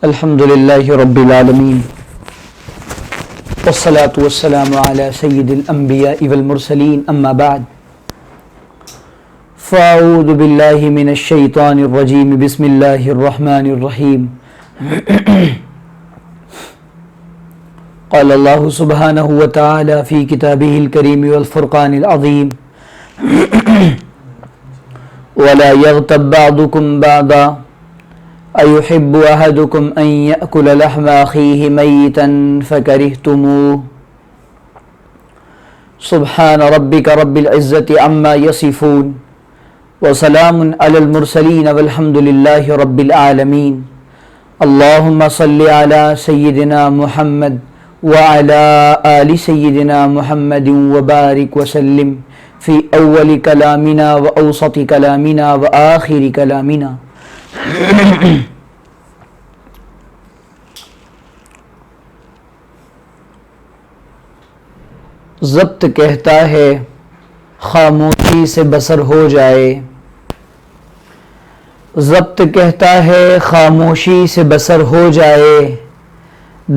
الحمد لله رب العالمين والصلاة والسلام على سيد الأنبياء والمرسلين أما بعد فأعوذ بالله من الشيطان الرجيم بسم الله الرحمن الرحيم قال الله سبحانه وتعالى في كتابه الكريم والفرقان العظيم ولا يغتب بعضكم بعضا أيحب أحدكم أن يأكل لحم أخيه ميتا فكرهتموه سبحان ربك رب العزة عما يصفون وسلام على المرسلين والحمد لله رب العالمين اللهم صل على سيدنا محمد وعلى آل سيدنا محمد وبارك وسلم في أول كلامنا وأوسط كلامنا وآخر كلامنا ضبط کہتا ہے خاموشی سے بسر ہو جائے، ضبط کہتا ہے خاموشی سے بسر ہو جائے،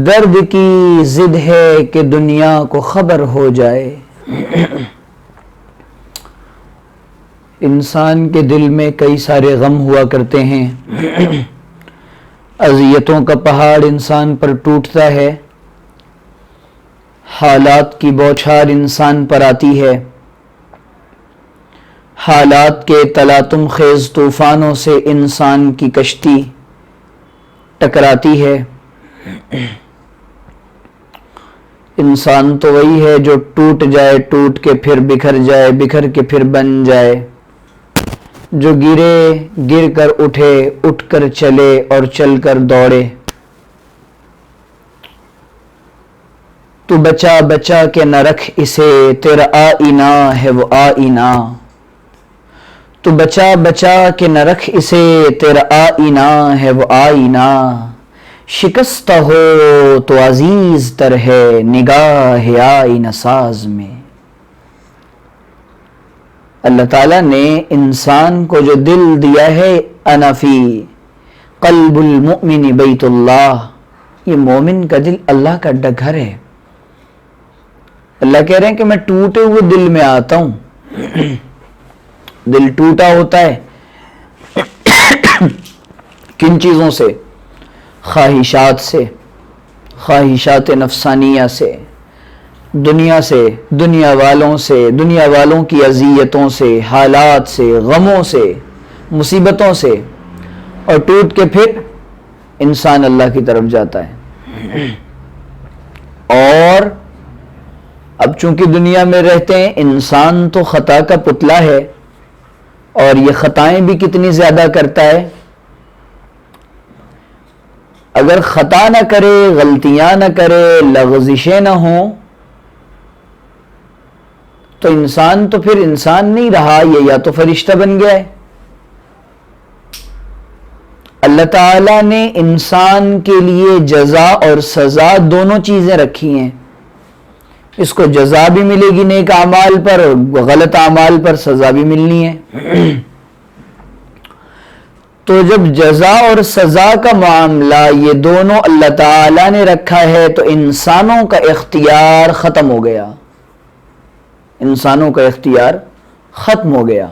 درد کی ضد ہے کہ دنیا کو خبر ہو جائے۔ انسان کے دل میں کئی سارے غم ہوا کرتے ہیں، اذیتوں کا پہاڑ انسان پر ٹوٹتا ہے، حالات کی بوچھار انسان پر آتی ہے، حالات کے تلاطم خیز طوفانوں سے انسان کی کشتی ٹکراتی ہے۔ انسان تو وہی ہے جو ٹوٹ جائے، ٹوٹ کے پھر بکھر جائے، بکھر کے پھر بن جائے، جو گرے گر کر اٹھے، اٹھ کر چلے اور چل کر دوڑے۔ تو بچا بچا کے نہ رکھ اسے، تیرا آئینہ ہے وہ آئینہ۔ تو بچا بچا کے نہ رکھ اسے، تیرا آئینہ ہے وہ آئینہ۔ شکستہ ہو تو عزیز تر ہے نگاہ آئینہ ساز میں۔ اللہ تعالیٰ نے انسان کو جو دل دیا ہے، انا فی قلب المؤمن بیت اللہ، یہ مومن کا دل اللہ کا ڈگھر ہے۔ اللہ کہہ رہے ہیں کہ میں ٹوٹے ہوئے دل میں آتا ہوں۔ دل ٹوٹا ہوتا ہے کن چیزوں سے؟ خواہشات سے، خواہشات نفسانیہ سے، دنیا سے، دنیا والوں سے، دنیا والوں کی اذیتوں سے، حالات سے، غموں سے، مصیبتوں سے، اور ٹوٹ کے پھر انسان اللہ کی طرف جاتا ہے۔ اور اب چونکہ دنیا میں رہتے ہیں، انسان تو خطا کا پتلا ہے، اور یہ خطائیں بھی کتنی زیادہ کرتا ہے۔ اگر خطا نہ کرے، غلطیاں نہ کرے، لغزشیں نہ ہوں، تو انسان تو پھر انسان نہیں رہا، یہ یا تو فرشتہ بن گیا ہے۔ اللہ تعالیٰ نے انسان کے لیے جزا اور سزا دونوں چیزیں رکھی ہیں۔ اس کو جزا بھی ملے گی نیک اعمال پر، غلط اعمال پر سزا بھی ملنی ہے۔ تو جب جزا اور سزا کا معاملہ یہ دونوں اللہ تعالیٰ نے رکھا ہے، تو انسانوں کا اختیار ختم ہو گیا، انسانوں کا اختیار ختم ہو گیا۔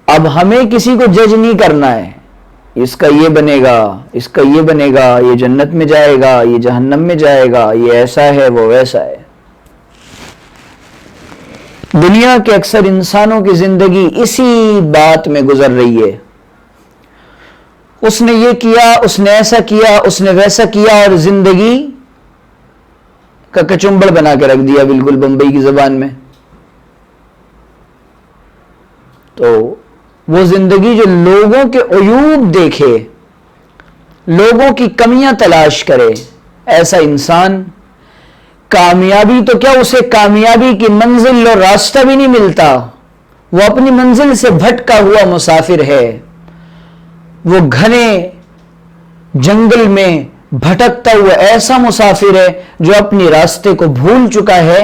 اب ہمیں کسی کو جج نہیں کرنا ہے، اس کا یہ بنے گا، اس کا یہ بنے گا، یہ جنت میں جائے گا، یہ جہنم میں جائے گا، یہ ایسا ہے وہ ویسا ہے۔ دنیا کے اکثر انسانوں کی زندگی اسی بات میں گزر رہی ہے، اس نے یہ کیا، اس نے ایسا کیا، اس نے ویسا کیا، اور زندگی کا کچمبڑ بنا کے رکھ دیا، بالکل بمبئی کی زبان میں۔ تو وہ زندگی جو لوگوں کے عیوب دیکھے، لوگوں کی کمیاں تلاش کرے، ایسا انسان کامیابی تو کیا، اسے کامیابی کی منزل اور راستہ بھی نہیں ملتا، وہ اپنی منزل سے بھٹکا ہوا مسافر ہے، وہ گھنے جنگل میں بھٹکتا ہوا ایسا مسافر ہے جو اپنی راستے کو بھول چکا ہے،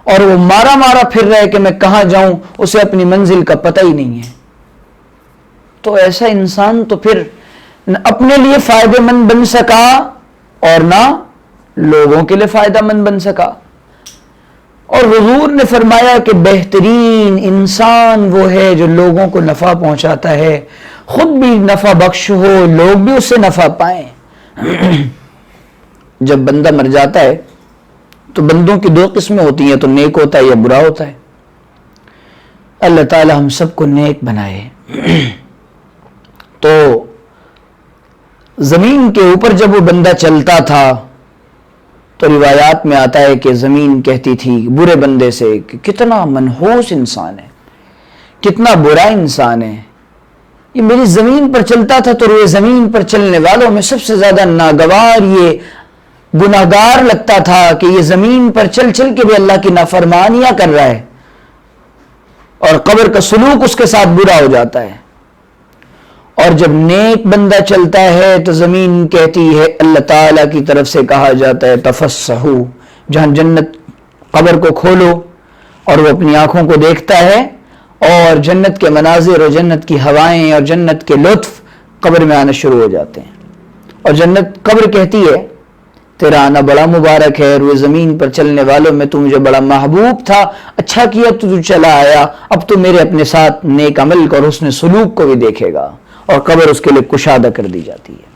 اور وہ مارا مارا پھر رہا ہے کہ میں کہاں جاؤں، اسے اپنی منزل کا پتہ ہی نہیں ہے۔ تو ایسا انسان تو پھر نہ اپنے لیے فائدہ مند بن سکا اور نہ لوگوں کے لیے فائدہ مند بن سکا. اور حضور نے فرمایا کہ بہترین انسان وہ ہے جو لوگوں کو نفع پہنچاتا ہے، خود بھی نفع بخش ہو، لوگ بھی اس سے نفع پائیں. جب بندہ مر جاتا ہے تو بندوں کی دو قسمیں ہوتی ہیں، تو نیک ہوتا ہے یا برا ہوتا ہے. اللہ تعالی ہم سب کو نیک بنائے. تو زمین کے اوپر جب وہ بندہ چلتا تھا تو روایات میں آتا ہے کہ زمین کہتی تھی برے بندے سے کہ کتنا منحوس انسان ہے، کتنا برا انسان ہے، یہ میری زمین پر چلتا تھا تو روئے زمین پر چلنے والوں میں سب سے زیادہ ناگوار، یہ گناہگار لگتا تھا کہ یہ زمین پر چل چل کے بھی اللہ کی نافرمانیاں کر رہا ہے، اور قبر کا سلوک اس کے ساتھ برا ہو جاتا ہے. اور جب نیک بندہ چلتا ہے تو زمین کہتی ہے، اللہ تعالیٰ کی طرف سے کہا جاتا ہے تفسحو، جہاں جنت، قبر کو کھولو، اور وہ اپنی آنکھوں کو دیکھتا ہے اور جنت کے مناظر اور جنت کی ہوائیں اور جنت کے لطف قبر میں آنا شروع ہو جاتے ہیں. اور جنت، قبر کہتی ہے تیرا آنا بڑا مبارک ہے، روئے زمین پر چلنے والوں میں تو مجھے بڑا محبوب تھا، اچھا کیا تو چلا آیا، اب تو میرے اپنے ساتھ نیک عمل اور حسن سلوک کو بھی دیکھے گا. اور قبر اس کے لیے کشادہ کر دی جاتی ہے.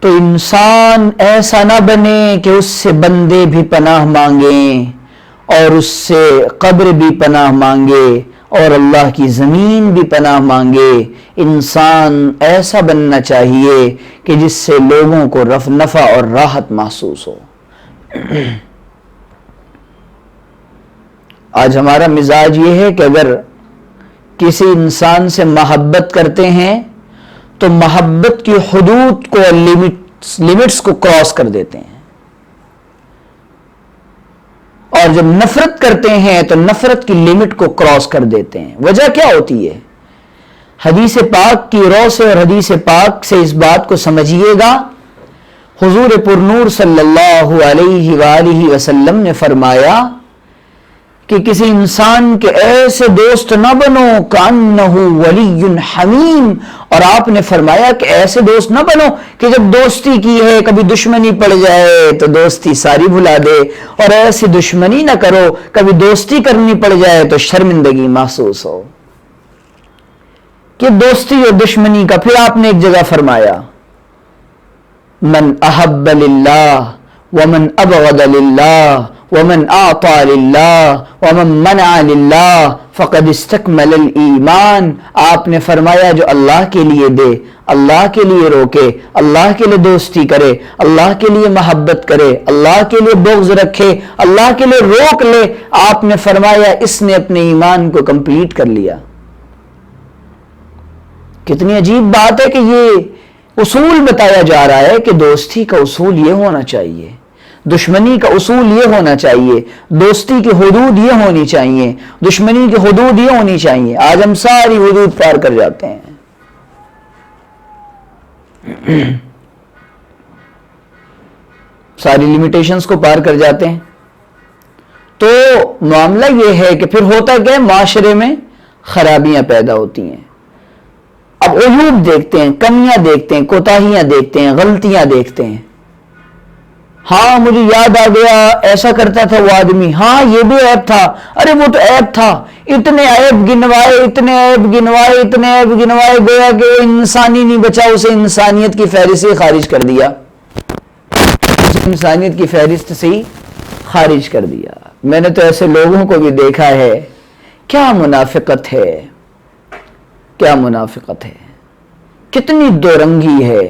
تو انسان ایسا نہ بنے کہ اس سے بندے بھی پناہ مانگیں اور اس سے قبر بھی پناہ مانگے اور اللہ کی زمین بھی پناہ مانگے. انسان ایسا بننا چاہیے کہ جس سے لوگوں کو نفع اور راحت محسوس ہو. آج ہمارا مزاج یہ ہے کہ اگر کسی انسان سے محبت کرتے ہیں تو محبت کی حدود کو، لیمٹس کو کراس کر دیتے ہیں، اور جب نفرت کرتے ہیں تو نفرت کی لمٹ کو کراس کر دیتے ہیں. وجہ کیا ہوتی ہے؟ حدیث پاک کی رو سے اور حدیث پاک سے اس بات کو سمجھیے گا. حضور پرنور صلی اللہ علیہ وآلہ وسلم نے فرمایا کہ کسی انسان کے ایسے دوست نہ بنو کأنہ ولی حمیم، اور آپ نے فرمایا کہ ایسے دوست نہ بنو کہ جب دوستی کی ہے کبھی دشمنی پڑ جائے تو دوستی ساری بھلا دے، اور ایسی دشمنی نہ کرو کبھی دوستی کرنی پڑ جائے تو شرمندگی محسوس ہو. کہ دوستی اور دشمنی کا پھر آپ نے ایک جگہ فرمایا من احب للہ ومن ابغض للہ ومن اعطى للہ ومن منع للہ فقد استکمل الایمان. آپ نے فرمایا جو اللہ کے لیے دے، اللہ کے لیے روکے، اللہ کے لیے دوستی کرے، اللہ کے لیے محبت کرے، اللہ کے لیے بغض رکھے، اللہ کے لیے روک لے، آپ نے فرمایا اس نے اپنے ایمان کو کمپلیٹ کر لیا. کتنی عجیب بات ہے کہ یہ اصول بتایا جا رہا ہے کہ دوستی کا اصول یہ ہونا چاہیے، دشمنی کا اصول یہ ہونا چاہیے، دوستی کی حدود یہ ہونی چاہیے، دشمنی کی حدود یہ ہونی چاہیے. آج ہم ساری حدود پار کر جاتے ہیں. ساری لیمیٹیشنز کو پار کر جاتے ہیں. تو معاملہ یہ ہے کہ پھر ہوتا کیا ہے، معاشرے میں خرابیاں پیدا ہوتی ہیں. اب عیوب دیکھتے ہیں، کمیاں دیکھتے ہیں، کوتاہیاں دیکھتے ہیں، غلطیاں دیکھتے ہیں. ہاں مجھے یاد آ گیا ایسا کرتا تھا وہ آدمی، ہاں یہ بھی عیب تھا، ارے وہ تو عیب تھا. اتنے عیب گنوائے، اتنے عیب گنوائے، اتنے عیب گنوائے، گویا کہ وہ انسانی نہیں بچا، اسے انسانیت کی فہرست سے خارج کر دیا، اسے انسانیت کی فہرست سے خارج کر دیا. میں نے تو ایسے لوگوں کو بھی دیکھا ہے. کیا منافقت ہے، کیا منافقت ہے، کتنی دو رنگی ہے.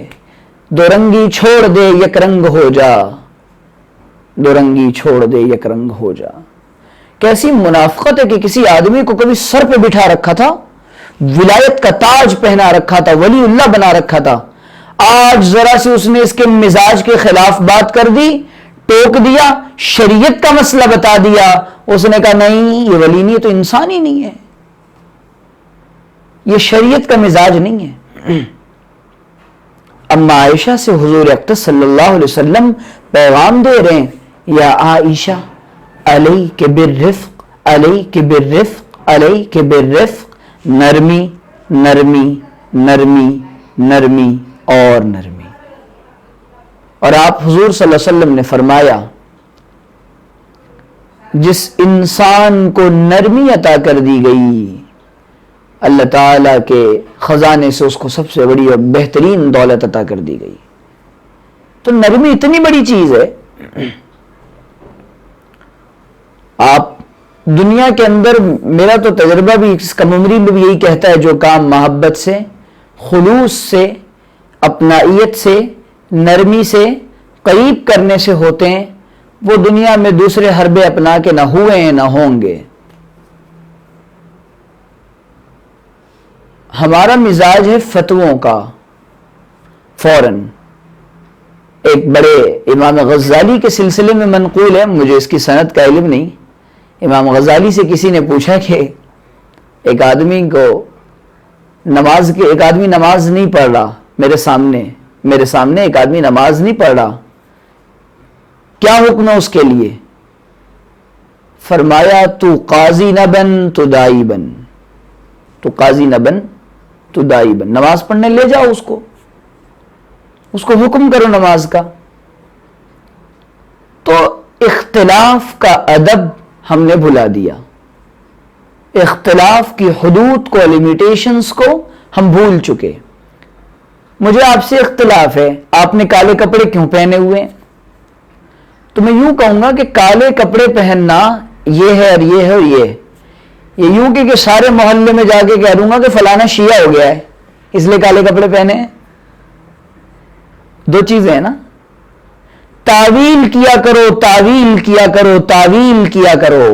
دو رنگی چھوڑ دے یک رنگ ہو جا، دو رنگی چھوڑ دے یک رنگ ہو جا. کیسی منافقت ہے کہ کسی آدمی کو کبھی سر پہ بٹھا رکھا تھا، ولایت کا تاج پہنا رکھا تھا، ولی اللہ بنا رکھا تھا، آج ذرا سے اس نے اس کے مزاج کے خلاف بات کر دی، ٹوک دیا، شریعت کا مسئلہ بتا دیا، اس نے کہا نہیں یہ ولی نہیں، تو انسان ہی نہیں ہے، یہ شریعت کا مزاج نہیں ہے. اما عائشہ سے حضور اقدس صلی اللہ علیہ وسلم پیغام دے رہے ہیں، یا عائشہ علیک بالرفق، علیک بالرفق، علیک بالرفق. نرمی نرمی نرمی نرمی اور نرمی. اور آپ حضور صلی اللہ علیہ وسلم نے فرمایا جس انسان کو نرمی عطا کر دی گئی اللہ تعالیٰ کے خزانے سے اس کو سب سے بڑی اور بہترین دولت عطا کر دی گئی. تو نرمی اتنی بڑی چیز ہے. آپ دنیا کے اندر، میرا تو تجربہ بھی اس کم عمری میں بھی یہی کہتا ہے، جو کام محبت سے، خلوص سے، اپنائیت سے، نرمی سے، قریب کرنے سے ہوتے ہیں، وہ دنیا میں دوسرے حربے اپنا کے نہ ہوئے ہیں نہ ہوں گے. ہمارا مزاج ہے فتووں کا. فوراً ایک بڑے امام غزالی کے سلسلے میں منقول ہے، مجھے اس کی سند کا علم نہیں. امام غزالی سے کسی نے پوچھا کہ ایک آدمی نماز نہیں پڑھ رہا، میرے سامنے ایک آدمی نماز نہیں پڑھ رہا، کیا حکم ہے اس کے لیے؟ فرمایا تو قاضی نہ بن تو دائی بن. تو قاضی نہ بن تو دائی بن. نماز پڑھنے لے جاؤ اس کو حکم کرو نماز کا. تو اختلاف کا ادب ہم نے بھلا دیا، اختلاف کی حدود کو، لیمیٹیشنز کو ہم بھول چکے. مجھے آپ سے اختلاف ہے، آپ نے کالے کپڑے کیوں پہنے ہوئے ہیں؟ تو میں یوں کہوں گا کہ کالے کپڑے پہننا یہ ہے اور یہ ہے اور یہ یوں کہ سارے محلے میں جا کے کہہ دوں گا کہ فلانا شیعہ ہو گیا ہے اس لیے کالے کپڑے پہنے ہیں. دو چیزیں ہیں نا. تعویل کیا کرو، تعویل کیا کرو، تعویل کیا کرو.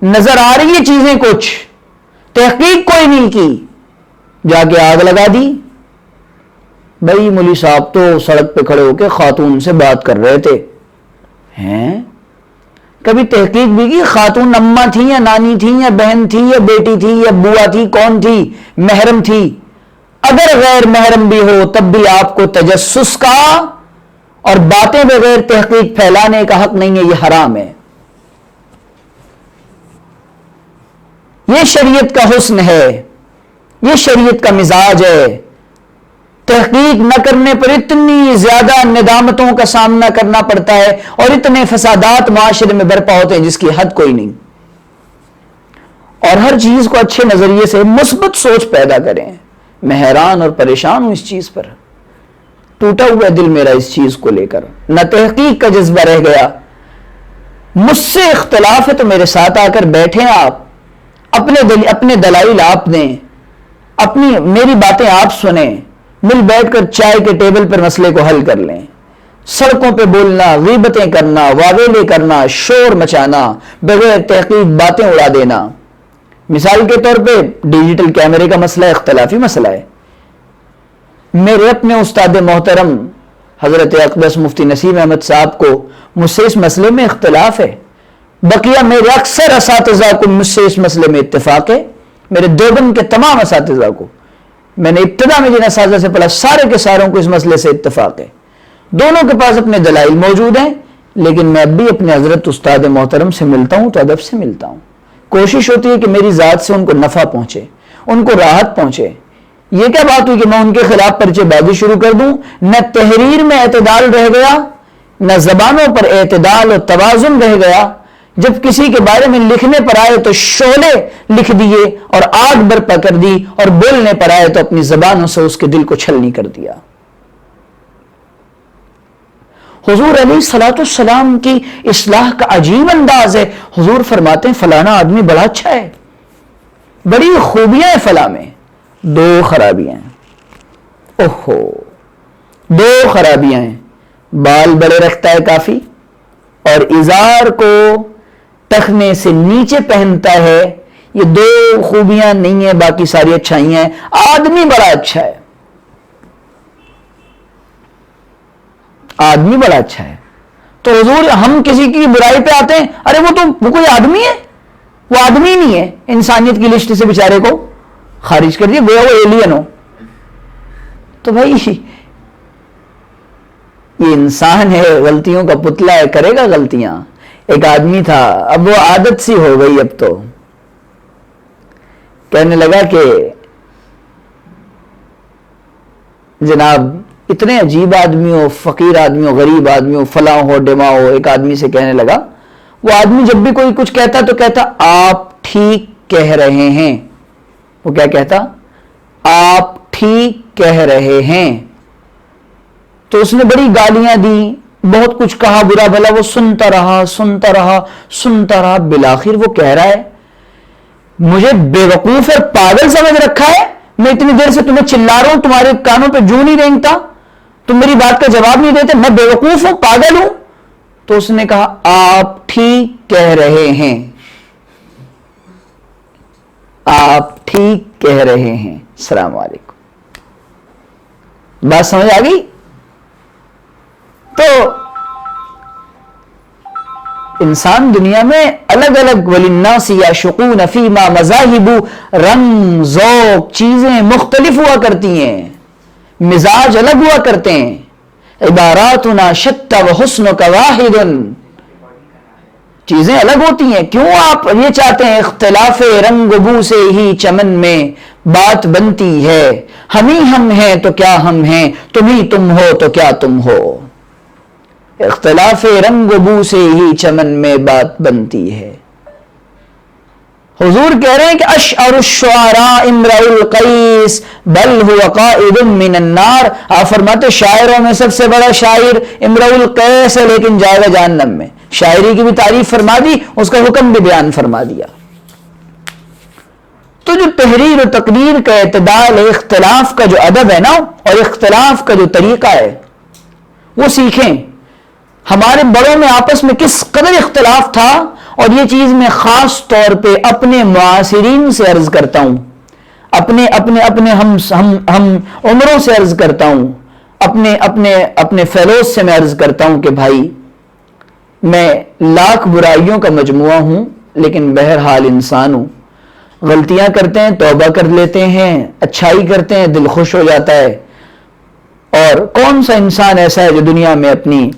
نظر آ رہی ہے چیزیں کچھ، تحقیق کوئی نہیں کی، جا کے آگ لگا دی. بھائی مولوی صاحب تو سڑک پہ کھڑے ہو کے خاتون سے بات کر رہے تھے، ہیں کبھی تحقیق بھی کی خاتون اماں تھی یا نانی تھی یا بہن تھی یا بیٹی تھی یا بوا تھی، کون تھی؟ محرم تھی. اگر غیر محرم بھی ہو تب بھی آپ کو تجسس کا اور باتیں بغیر تحقیق پھیلانے کا حق نہیں ہے، یہ حرام ہے. یہ شریعت کا حسن ہے، یہ شریعت کا مزاج ہے. تحقیق نہ کرنے پر اتنی زیادہ ندامتوں کا سامنا کرنا پڑتا ہے اور اتنے فسادات معاشرے میں برپا ہوتے ہیں جس کی حد کوئی نہیں. اور ہر چیز کو اچھے نظریے سے مثبت سوچ پیدا کریں. میں حیران اور پریشان ہوں اس چیز پر، ٹوٹا ہوا دل میرا اس چیز کو لے کر. نہ تحقیق کا جذبہ رہ گیا. مجھ سے اختلاف ہے تو میرے ساتھ آ کر بیٹھیں، آپ اپنے دلائل آپ دیں، میری باتیں آپ سنیں، مل بیٹھ کر چائے کے ٹیبل پر مسئلے کو حل کر لیں. سڑکوں پہ بولنا، غیبتیں کرنا، واویلے کرنا، شور مچانا، بغیر تحقیق باتیں اڑا دینا. مثال کے طور پہ ڈیجیٹل کیمرے کا مسئلہ اختلافی مسئلہ ہے. میرے اپنے استاد محترم حضرت اقدس مفتی نسیم احمد صاحب کو مجھ سے اس مسئلے میں اختلاف ہے. بقیہ میرے اکثر اساتذہ کو مجھ سے اس مسئلے میں اتفاق ہے. میرے دیوبند کے تمام اساتذہ کو، میں نے ابتدا میں جن اساتذہ سے پڑھا سارے کے ساروں کو اس مسئلے سے اتفاق ہے. دونوں کے پاس اپنے دلائل موجود ہیں، لیکن میں اب بھی اپنے حضرت استاد محترم سے ملتا ہوں تو ادب سے ملتا ہوں. کوشش ہوتی ہے کہ میری ذات سے ان کو نفع پہنچے، ان کو راحت پہنچے. یہ کیا بات ہوئی کہ میں ان کے خلاف پرچے بازی شروع کر دوں؟ نہ تحریر میں اعتدال رہ گیا، نہ زبانوں پر اعتدال اور توازن رہ گیا. جب کسی کے بارے میں لکھنے پر آئے تو شعلے لکھ دیے اور آگ برپا کر دی، اور بولنے پر آئے تو اپنی زبانوں سے اس کے دل کو چھلنی کر دیا. حضور علیہ الصلوۃ والسلام کی اصلاح کا عجیب انداز ہے. حضور فرماتے ہیں فلانا آدمی بڑا اچھا ہے، بڑی خوبیاں ہیں فلاں میں، دو خرابیاں ہیں. اوہو، دو خرابیاں ہیں. بال بڑے رکھتا ہے کافی، اور ازار کو ٹخنے سے نیچے پہنتا ہے. یہ دو خوبیاں نہیں ہیں، باقی ساری اچھائیاں ہیں. آدمی بڑا اچھا ہے، آدمی بڑا اچھا ہے. تو حضور ہم کسی کی برائی پہ آتے ہیں، ارے وہ کوئی آدمی ہے؟ وہ آدمی نہیں ہے. انسانیت کی لسٹ سے بیچارے کو خارج کر دیا، گویا وہ ایلین ہو. تو بھائی یہ انسان ہے، غلطیوں کا پتلا ہے، کرے گا غلطیاں. ایک آدمی تھا، اب وہ عادت سی ہو گئی. اب تو کہنے لگا کہ جناب اتنے عجیب آدمی ہو، فقیر آدمی ہو، غریب آدمی ہو، فلاں ہو ڈما ہو، ایک آدمی سے کہنے لگا، وہ آدمی جب بھی کوئی کچھ کہتا تو کہتا آپ ٹھیک کہہ رہے ہیں. وہ کیا کہتا؟ آپ ٹھیک کہہ رہے ہیں. تو اس نے بڑی گالیاں دی، بہت کچھ کہا برا بھلا، وہ سنتا رہا. بالآخر وہ کہہ رہا ہے مجھے بیوقوف اور پاگل سمجھ رکھا ہے، میں اتنی دیر سے تمہیں چلا رہا ہوں، تمہارے کانوں پہ جوں نہیں رینگتا، تم میری بات کا جواب نہیں دیتے، میں بیوقوف ہوں، پاگل ہوں. تو اس نے کہا آپ ٹھیک کہہ رہے ہیں، آپ ٹھیک کہہ رہے ہیں. السلام علیکم. بات سمجھ آ گئی؟ تو انسان دنیا میں الگ الگ وَلِلنَّاسِ يَعْشُقُونَ فِيمَا مَذَاهِبُ، رنگ ذوق چیزیں مختلف ہوا کرتی ہیں، مزاج الگ ہوا کرتے ہیں. عباراتنا شتّى وحسنك واحد، چیزیں الگ ہوتی ہیں. کیوں آپ یہ چاہتے ہیں اختلاف رنگ بو سے ہی چمن میں بات بنتی ہے، ہم ہی ہم ہیں تو کیا ہم ہیں، تم ہی تم ہو تو کیا تم ہو. اختلاف رنگ بو سے ہی چمن میں بات بنتی ہے. حضور کہہ رہے ہیں کہ اشعر الشعراء امرؤ القیس بل هو قائد من النار. آپ فرماتے شاعروں میں سب سے بڑا شاعر امرؤ القیس ہے، لیکن جائے گا جہنم میں. شاعری کی بھی تعریف فرما دی، اس کا حکم بھی بیان فرما دیا. تو جو تحریر و تقریر کا اعتدال ہے، اختلاف کا جو ادب ہے نا، اور اختلاف کا جو طریقہ ہے وہ سیکھیں. ہمارے بڑوں میں آپس میں کس قدر اختلاف تھا، اور یہ چیز میں خاص طور پہ اپنے معاصرین سے عرض کرتا ہوں، اپنے ہم عمروں سے عرض کرتا ہوں، اپنے فیلوز سے میں عرض کرتا ہوں کہ بھائی میں لاکھ برائیوں کا مجموعہ ہوں، لیکن بہرحال انسان ہوں. غلطیاں کرتے ہیں، توبہ کر لیتے ہیں، اچھائی کرتے ہیں، دل خوش ہو جاتا ہے. اور کون سا انسان ایسا ہے جو دنیا میں اپنے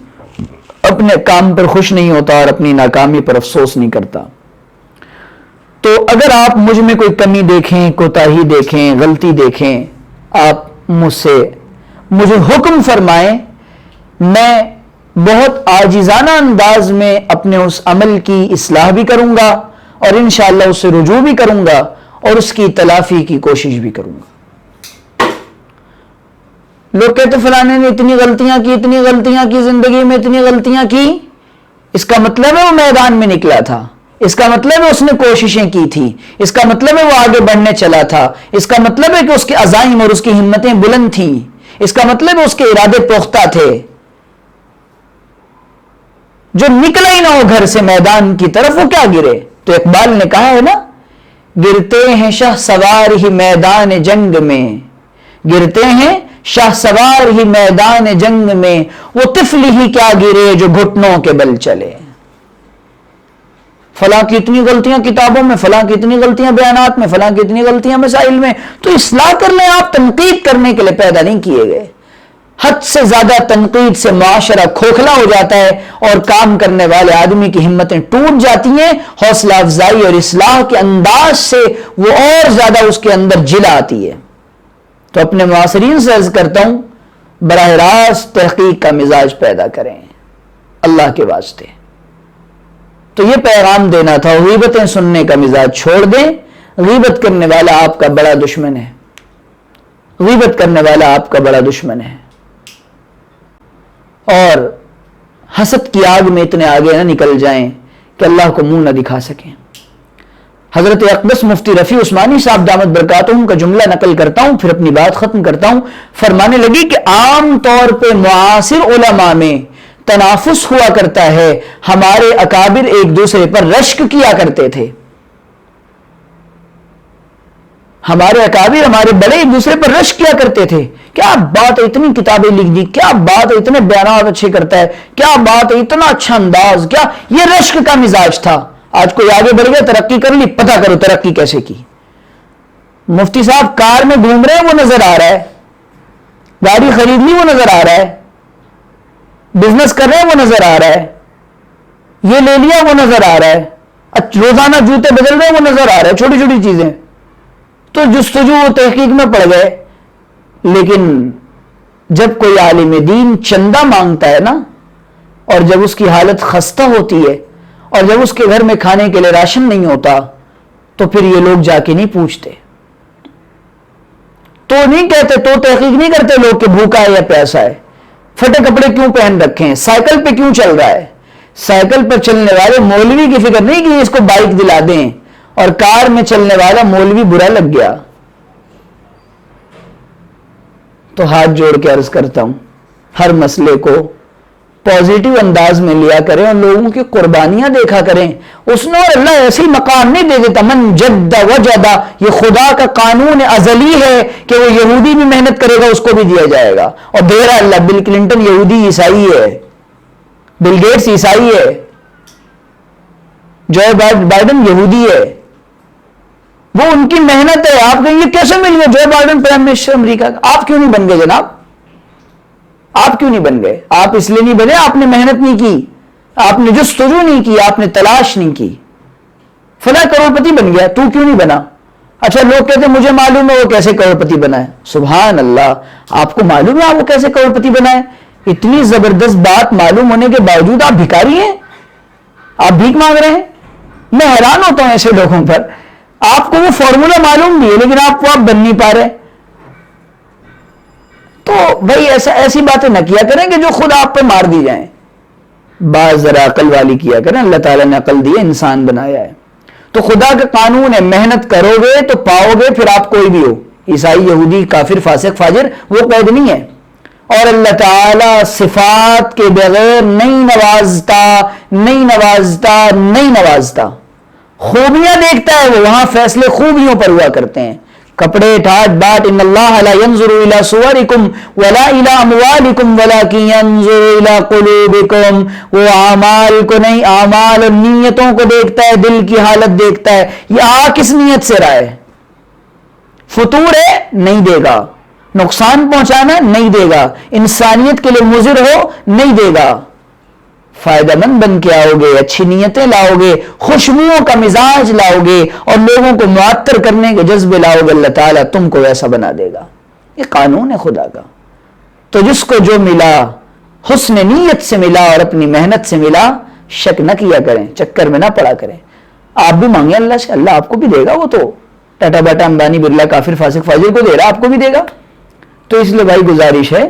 کام پر خوش نہیں ہوتا اور اپنی ناکامی پر افسوس نہیں کرتا. تو اگر آپ مجھ میں کوئی کمی دیکھیں، کوتاہی دیکھیں، غلطی دیکھیں، آپ مجھے حکم فرمائیں، میں بہت عاجزانہ انداز میں اپنے اس عمل کی اصلاح بھی کروں گا، اور انشاءاللہ اس سے رجوع بھی کروں گا، اور اس کی تلافی کی کوشش بھی کروں گا. لوگ کہتے فلانے نے اتنی غلطیاں کی زندگی میں، اتنی غلطیاں کی. اس کا مطلب ہے وہ میدان میں نکلا تھا، اس کا مطلب ہے اس نے کوششیں کی تھی، اس کا مطلب ہے وہ آگے بڑھنے چلا تھا، اس کا مطلب ہے کہ اس کے عزائم اور اس کی ہمتیں بلند تھیں، اس کا مطلب ہے اس کے ارادے پختہ تھے. جو نکلا ہی نہ ہو گھر سے میدان کی طرف، وہ کیا گرے؟ تو اقبال نے کہا ہے نا، گرتے ہیں شاہ سوار ہی میدان جنگ میں، گرتے ہیں شاہ سوار ہی میدان جنگ میں، وہ طفل ہی کیا گرے جو گھٹنوں کے بل چلے. فلاں کی اتنی غلطیاں کتابوں میں، فلاں کی اتنی غلطیاں بیانات میں، فلاں کی اتنی غلطیاں مسائل میں. تو اصلاح کر لیں. آپ تنقید کرنے کے لیے پیدا نہیں کیے گئے. حد سے زیادہ تنقید سے معاشرہ کھوکھلا ہو جاتا ہے، اور کام کرنے والے آدمی کی ہمتیں ٹوٹ جاتی ہیں. حوصلہ افزائی اور اصلاح کے انداز سے وہ اور زیادہ اس کے اندر جل آتی ہے. تو اپنے معاصرین سے عرض کرتا ہوں، براہ راست تحقیق کا مزاج پیدا کریں اللہ کے واسطے. تو یہ پیغام دینا تھا. غیبتیں سننے کا مزاج چھوڑ دیں. غیبت کرنے والا آپ کا بڑا دشمن ہے، غیبت کرنے والا آپ کا بڑا دشمن ہے. اور حسد کی آگ میں اتنے آگے نہ نکل جائیں کہ اللہ کو منہ نہ دکھا سکیں. حضرت اقدس مفتی رفیع عثمانی صاحب دامت برکاتہم کا جملہ نقل کرتا ہوں، پھر اپنی بات ختم کرتا ہوں. فرمانے لگی کہ عام طور پہ معاصر علماء میں تنافس ہوا کرتا ہے. ہمارے اکابر ایک دوسرے پر رشک کیا کرتے تھے. ہمارے اکابر، ہمارے بڑے ایک دوسرے پر رشک کیا کرتے تھے. کیا بات ہے، اتنی کتابیں لکھ دی، کیا بات ہے، اتنے بیانات اچھے کرتا ہے، کیا بات ہے، اتنا اچھا انداز، کیا. یہ رشک کا مزاج تھا. آج کوئی آگے بڑھ گیا، ترقی کر لی، پتہ کرو ترقی کیسے کی. مفتی صاحب کار میں گھوم رہے ہیں، وہ نظر آ رہا ہے. گاڑی خرید لی، وہ نظر آ رہا ہے. بزنس کر رہے ہیں، وہ نظر آ رہا ہے. یہ لے لیا، وہ نظر آ رہا ہے. روزانہ جوتے بدل رہے ہیں، وہ نظر آ رہا ہے. چھوٹی چھوٹی چیزیں. تو جستجو و تحقیق میں پڑ گئے. لیکن جب کوئی عالم دین چندہ مانگتا ہے نا، اور جب اس کی حالت خستہ ہوتی ہے اور جب اس کے گھر میں کھانے کے لیے راشن نہیں ہوتا، تو پھر یہ لوگ جا کے نہیں پوچھتے، تو نہیں کہتے، تو تحقیق نہیں کرتے لوگ کہ بھوکا ہے یا پیاسا ہے، پھٹے کپڑے کیوں پہن رکھے ہیں، سائیکل پہ کیوں چل رہا ہے۔ سائیکل پر چلنے والے مولوی کی فکر نہیں کہ اس کو بائک دلا دیں، اور کار میں چلنے والا مولوی برا لگ گیا۔ تو ہاتھ جوڑ کے عرض کرتا ہوں، ہر مسئلے کو پازیٹیو انداز میں لیا کریں اور لوگوں کی قربانیاں دیکھا کریں۔ اس نے اور اللہ ایسی مقام نہیں دے دیتا، من جد وجدہ، یہ خدا کا قانون ازلی ہے کہ وہ یہودی بھی محنت کرے گا اس کو بھی دیا جائے گا۔ اور دے رہا اللہ، بل کلنٹن یہودی عیسائی ہے، بل گیٹس عیسائی ہے، جو بائیڈن یہودی ہے، وہ ان کی محنت ہے۔ آپ کہیں یہ کیسے مل گیا جو بائیڈن پرائم منسٹر امریکہ کا؟ آپ کیوں نہیں بن گئے جناب؟ آپ کیوں نہیں بن گئے؟ آپ اس لیے نہیں بنے، آپ نے محنت نہیں کی، آپ نے جستجو نہیں کی، آپ نے تلاش نہیں کی۔ فلاں کروڑپتی بن گیا، تو کیوں نہیں بنا؟ اچھا لوگ کہتے ہیں مجھے معلوم ہے وہ کیسے کروڑپتی بنا ہے۔ سبحان اللہ، آپ کو معلوم ہے آپ وہ کیسے کروڑپتی بنا ہے؟ اتنی زبردست بات معلوم ہونے کے باوجود آپ بھکاری ہیں، آپ بھیک مانگ رہے ہیں۔ میں حیران ہوتا ہوں ایسے لوگوں پر، آپ کو وہ فارمولا معلوم بھی ہے لیکن آپ بن نہیں پا رہے۔ تو بھائی ایسی باتیں نہ کیا کریں کہ جو خود آپ پہ مار دی جائیں۔ بعض ذرا عقل والی کیا کریں، اللہ تعالیٰ نے عقل دی ہے، انسان بنایا ہے۔ تو خدا کا قانون ہے، محنت کرو گے تو پاؤ گے، پھر آپ کوئی بھی ہو، عیسائی، یہودی، کافر، فاسق، فاجر، وہ قید نہیں ہے۔ اور اللہ تعالیٰ صفات کے بغیر نہیں نوازتا، نہیں نوازتا، نہیں نوازتا۔ خوبیاں دیکھتا ہے وہ، وہاں فیصلے خوبیوں پر ہوا کرتے ہیں۔ کپڑے ٹھاٹ باٹ، ان اللہ لا ينظر الى صورکم ولا الى اموالکم ولکن ينظر الى قلوبکم، وہ اعمال کو نہیں، اعمال اور نیتوں کو دیکھتا ہے، دل کی حالت دیکھتا ہے۔ یہ کس نیت سے رہا ہے؟ فطور ہے، نہیں دے گا۔ نقصان پہنچانا نہیں دے گا، انسانیت کے لیے مضر ہو نہیں دے گا۔ فائدہ مند بن کے آؤ گے، اچھی نیتیں لاؤ گے، خوشبوؤں کا مزاج لاؤ گے اور لوگوں کو معطر کرنے کے جذبے لاؤ گے، اللہ تعالیٰ تم کو ویسا بنا دے گا۔ یہ قانون ہے خدا کا۔ تو جس کو جو ملا حسن نیت سے ملا اور اپنی محنت سے ملا، شک نہ کیا کریں، چکر میں نہ پڑا کریں۔ آپ بھی مانگیں اللہ سے، اللہ آپ کو بھی دے گا۔ وہ تو ٹاٹا باٹا امبانی برلا کافر فاسق فاجر کو دے رہا، آپ کو بھی دے گا۔ تو اس لیے بھائی گزارش ہے،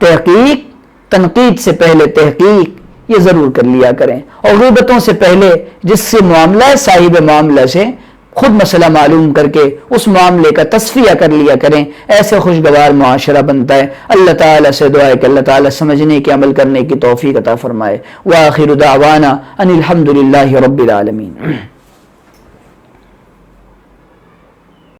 تحقیق، تنقید سے پہلے تحقیق یہ ضرور کر لیا کریں، اور غیبتوں سے پہلے جس سے معاملہ ہے صاحب معاملہ سے خود مسئلہ معلوم کر کے اس معاملے کا تصفیہ کر لیا کریں، ایسے خوشگوار معاشرہ بنتا ہے۔ اللہ تعالیٰ سے دعا ہے کہ اللہ تعالیٰ سمجھنے کے عمل کرنے کی توفیق عطا فرمائے۔ وآخر دعوانا ان الحمد للہ رب العالمین۔